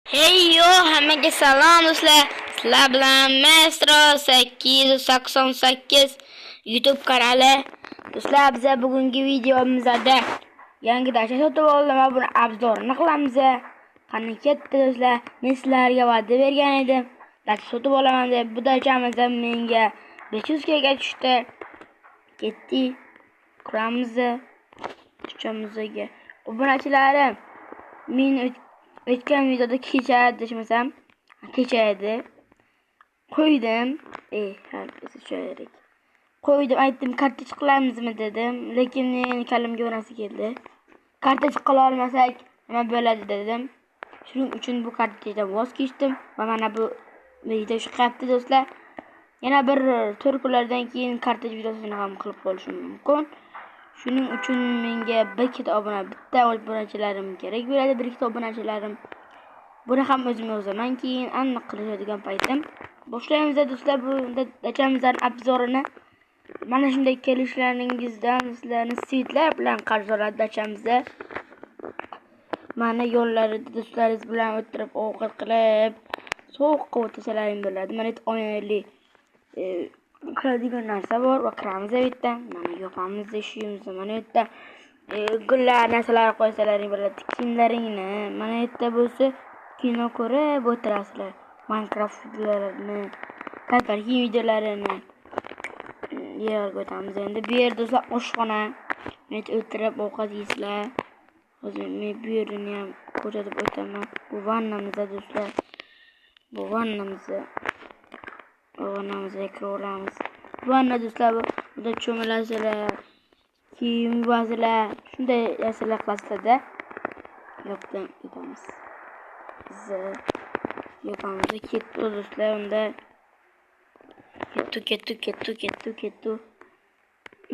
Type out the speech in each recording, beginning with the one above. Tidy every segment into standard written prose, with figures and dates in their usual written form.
Hey yo, hammaga salom do'stlar. Sizlar bilan Maestro 888 YouTube kanali. Do'stlar, biz bugungi videomizda yangi dacha sotib oldim va buni obzorini qilamiz. Qani ketdi do'stlar. Men sizlarga va'da bergan edim. Dacha sotib olaman deb. Bu dachamiz menga 500 ga tushdi. Ketdi. Quramiz. Tushimizga. Obunachilarim, men o'tgan videoda kecha desmasam, kecha edi. Qo'ydim. Qo'ydim, aytdim kartoch qilamizmi dedim, lekin men kalimga bir narsa keldi. Kartoch qila olmasak nima bo'ladi dedim. Shuning uchun bu kartochdan voz kechdim va mana bu video chiqyapti do'stlar. Yana bir 4 kunlardan keyin kartoch videosini ham qilib qo'yishim mumkin. Shuning uchun menga bitta obunachilarim kerak bo'ladi, bir ikkita obunachilarim. Buni ham o'zim yozaman, keyin aniq qiladigan paytim. Boshlaymiz do'stlar, bu dachamizning obzorini. Mana shunday kelishlaringizdan sizlarni sitlar bilan qarz oladi dachamizda. Mana yo'llarida do'stlaringiz bilan o'tirib ovqat qilib, sovuqqa o'tirsalaring bo'ladi. Mana oylik qiladigan narsa bor va kiramiz bitta. Mana yopamiz ishimiz. Mana bu yerda gullar narsalar qo'ysalaring bo'ladi. Kiyimlaringni mana bu yerda bo'lsa kino ko'rib o'tirasizlar. Minecraft videolarini, Kakarki videolarini yerga o'tamiz. Endi bu yerda do'stlar oshxona. Men o'tirib ovqat yeysizlar. Hozir men bu yerini ham ko'rsatib o'taman. Bu vannamiz do'stlar. Bu vannamizga kiramiz. Vanna do'stlar, burada cho'milasizlar, kiyim yuvasizlar, shunday narsalar qilasizlar-da. Yo'qdan ketamiz. Biz yo'qamiz ketdi do'stlar, unda ketdi.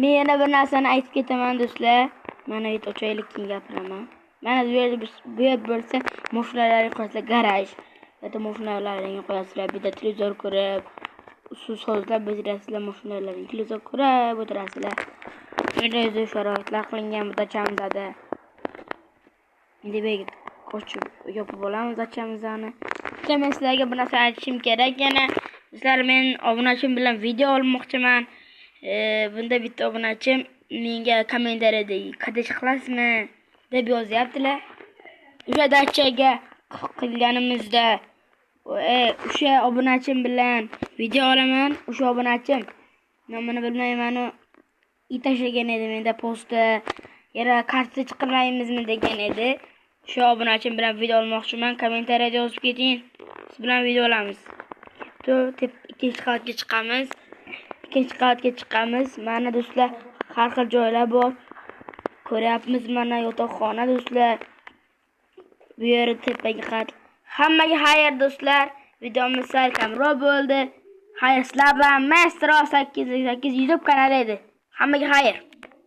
Men yana bir narsani aytib ketaman do'stlar. Mana bu ochaylik keyin gapiraman. Mana bu yerda bo'lsa mashinalarni qo'yasizlar, garaj. Yo'qda mashinalarni qo'yasizlar, bitta televizor ko'rib, usul sozlar bezirasizlar, mashinalarni televizor ko'rib o'tirasizlar. Bunday sharoitlar qilingan bu dachamizda. Endi bega qo'shib yopib olamiz dachamizni. Men sizlarga bir narsa aytishim kerak yana. Sizlar, men obunachim bilan video olmoqchiman. Bunda bitta obunachim menga kommentariyada "Qadash qilasizmi?" deb yozyaptilar. O'sha dachaga qilganimizda o'sha obunachim bilan video olaman. O'sha obunachim nomini bilmayman, tashlagan edi menda postda. Yana kartoch qilmaymizmi degan edi. O'sha obunachim bilan video olmoqchiman. Kommentariyada yozib keting. Siz bilan video olamiz. Ikkinchi qavatga chiqamiz. Mana do'stlar, har xil joylar bor. Ko'ryapmiz, mana yotoqxona do'stlar. Bu yerda tepaga qat. Hammaga xayr do'stlar. Videomiz sal kamroq bo'ldi. Xayr, sizlar bilan Maestro 888 YouTube kanali edi. Hammaga xayr.